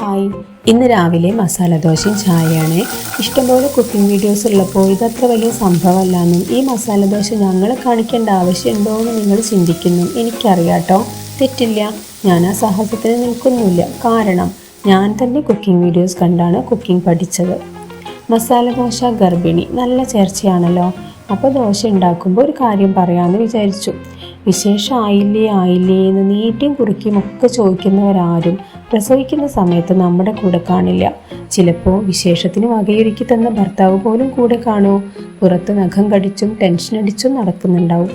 Hi, ഇന്ന് രാവിലെ മസാല ദോശയും ചായയാണ്. ഇഷ്ടംപോലെ കുക്കിംഗ് വീഡിയോസ് ഉള്ളപ്പോൾ ഇതത്ര വലിയ സംഭവമല്ലാന്നും ഈ മസാല ദോശ ഞങ്ങളെ കാണിക്കേണ്ട ആവശ്യമുണ്ടോ എന്ന് നിങ്ങൾ ചിന്തിക്കുന്നു. എനിക്കറിയാട്ടോ, തെറ്റില്ല. ഞാൻ ആ സാഹസത്തിന് നിൽക്കുന്നില്ല. കാരണം ഞാൻ തന്നെ കുക്കിംഗ് വീഡിയോസ് കണ്ടാണ് കുക്കിംഗ് പഠിച്ചത്. മസാല ദോശ ഗർഭിണി നല്ല ചേർച്ചയാണല്ലോ. അപ്പോൾ ദോശ ഉണ്ടാക്കുമ്പോൾ ഒരു കാര്യം പറയാമെന്ന് വിചാരിച്ചു. വിശേഷം ആയില്ലേ എന്ന് നീട്ടിയും കുറുക്കിയും ഒക്കെ ചോദിക്കുന്നവരാരും പ്രസവിക്കുന്ന സമയത്ത് നമ്മുടെ കൂടെ കാണില്ല. ചിലപ്പോൾ വിശേഷത്തിന് വകയൊരുക്കി തന്ന ഭർത്താവ് പോലും കൂടെ കാണുമോ? പുറത്ത് നഖം കടിച്ചും ടെൻഷൻ അടിച്ചും നടക്കുന്നുണ്ടാവും.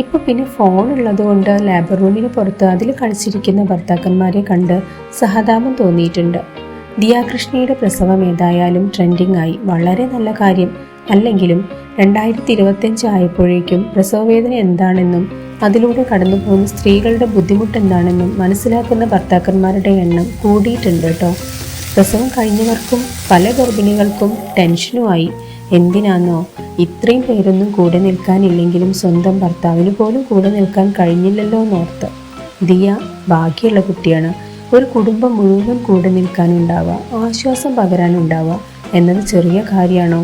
ഇപ്പോൾ പിന്നെ ഫോൺ ഉള്ളതുകൊണ്ട് ലേബർ റൂമിന് പുറത്ത് അതിൽ കളിച്ചിരിക്കുന്ന ഭർത്താക്കന്മാരെ കണ്ട് സഹതാപം തോന്നിയിട്ടുണ്ട്. ദിയാകൃഷ്ണയുടെ പ്രസവം ഏതായാലും ട്രെൻഡിങ് ആയി. വളരെ നല്ല കാര്യം. അല്ലെങ്കിലും 2025 ആയപ്പോഴേക്കും പ്രസവവേദന എന്താണെന്നും അതിലൂടെ കടന്നു പോകുന്ന സ്ത്രീകളുടെ ബുദ്ധിമുട്ട് എന്താണെന്നും മനസ്സിലാക്കുന്ന ഭർത്താക്കന്മാരുടെ എണ്ണം കൂടിയിട്ടുണ്ട് കേട്ടോ. പ്രസവം കഴിഞ്ഞവർക്കും പല ഗർഭിണികൾക്കും ടെൻഷനുമായി. എന്തിനാന്നോ, ഇത്രയും പേരൊന്നും കൂടെ നിൽക്കാനില്ലെങ്കിലും സ്വന്തം ഭർത്താവിന് പോലും കൂടെ നിൽക്കാൻ കഴിഞ്ഞില്ലല്ലോ എന്നോർത്ത്. ദിയ ഭാഗ്യമുള്ള കുട്ടിയാണ്. ഒരു കുടുംബം മുഴുവൻ കൂടെ നിൽക്കാനുണ്ടാവുക, ആശ്വാസം പകരാനുണ്ടാവുക എന്നത് ചെറിയ കാര്യമാണോ?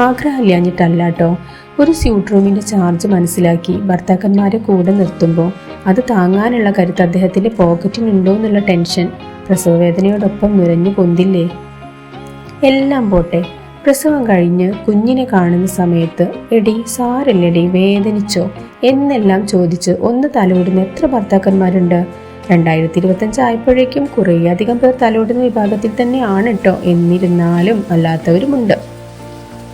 ആഗ്രഹമില്ലാഞ്ഞിട്ടല്ല കേട്ടോ. ഒരു സ്യൂട്ട് റൂമിൻ്റെ ചാർജ് മനസ്സിലാക്കി ഭർത്താക്കന്മാരെ കൂടെ നിർത്തുമ്പോൾ അത് താങ്ങാനുള്ള കരുത്ത് അദ്ദേഹത്തിൻ്റെ പോക്കറ്റിനുണ്ടോ എന്നുള്ള ടെൻഷൻ പ്രസവവേദനയോടൊപ്പം നുരഞ്ഞു പൊന്തില്ലേ? എല്ലാം പോട്ടെ, പ്രസവം കഴിഞ്ഞ് കുഞ്ഞിനെ കാണുന്ന സമയത്ത് എടി സാരല്ലടി വേദനിച്ചോ എന്നെല്ലാം ചോദിച്ച് ഒന്ന് തലോടുന്ന എത്ര ഭർത്താക്കന്മാരുണ്ട്? 2025 ആയപ്പോഴേക്കും കുറേയധികം പേർ തലോടുന്ന വിഭാഗത്തിൽ തന്നെയാണ് കേട്ടോ. എന്നിരുന്നാലും അല്ലാത്തവരുമുണ്ട്.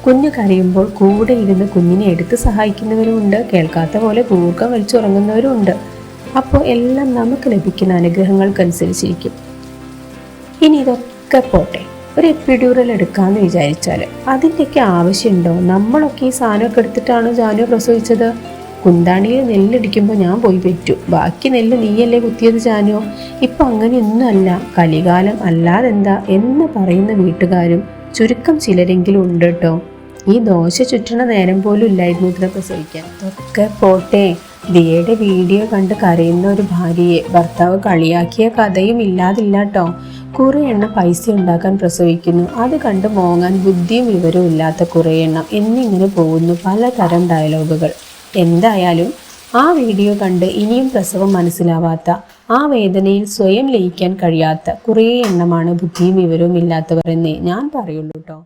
കുഞ്ഞ് കരയുമ്പോൾ കൂടെ ഇരുന്ന് കുഞ്ഞിനെ എടുത്ത് സഹായിക്കുന്നവരുമുണ്ട്. കേൾക്കാത്ത പോലെ കൂർക്കം വലിച്ചുറങ്ങുന്നവരുമുണ്ട്. അപ്പോൾ എല്ലാം നമുക്ക് ലഭിക്കുന്ന അനുഗ്രഹങ്ങൾക്കനുസരിച്ചിരിക്കും. ഇനി ഇതൊക്കെ പോട്ടെ, ഒരു എപ്പിഡ്യൂറൽ എടുക്കാമെന്ന് വിചാരിച്ചാൽ അതിൻ്റെയൊക്കെ ആവശ്യമുണ്ടോ? നമ്മളൊക്കെ ഈ സാധനമൊക്കെ എടുത്തിട്ടാണോ ജാനു പ്രസവിച്ചത്? കുന്താണിയിൽ നെല്ലിടിക്കുമ്പോൾ ഞാൻ പോയി പെറ്റു, ബാക്കി നെല്ല് നീയല്ലേ കുത്തിയത് ജാനു? ഇപ്പം അങ്ങനെയൊന്നും അല്ല. കലികാലം അല്ലാതെന്താ എന്ന് പറയുന്ന വീട്ടുകാരും ചുരുക്കം ചിലരെങ്കിലും ഉണ്ട് കേട്ടോ. ഈ ദോശ ചുറ്റണ നേരം പോലും ഇല്ലായിരുന്നു ഇതിനെ പ്രസവിക്കാൻ. ഒക്കെ പോട്ടെ, ദിയയുടെ വീഡിയോ കണ്ട് കരയുന്ന ഒരു ഭാര്യയെ ഭർത്താവ് കളിയാക്കിയ കഥയും ഇല്ലാതില്ല കേട്ടോ. കുറേ എണ്ണം പൈസ ഉണ്ടാക്കാൻ പ്രസവിക്കുന്നു, അത് കണ്ട് മോങ്ങാൻ ബുദ്ധിയും വിവരവും ഇല്ലാത്ത കുറേ എണ്ണം എന്നിങ്ങനെ പോകുന്നു പലതരം ഡയലോഗുകൾ. എന്തായാലും ആ വീഡിയോ കണ്ട് ഇനിയും പ്രസവം മനസ്സിലാവാത്ത, ആ വേദനയിൽ സ്വയം ലയിക്കാൻ കഴിയാത്ത കുറേ എണ്ണമാണ് ബുദ്ധിയും വിവരവും ഇല്ലാത്തവർ എന്നേ ഞാൻ പറയുള്ളൂ കേട്ടോ.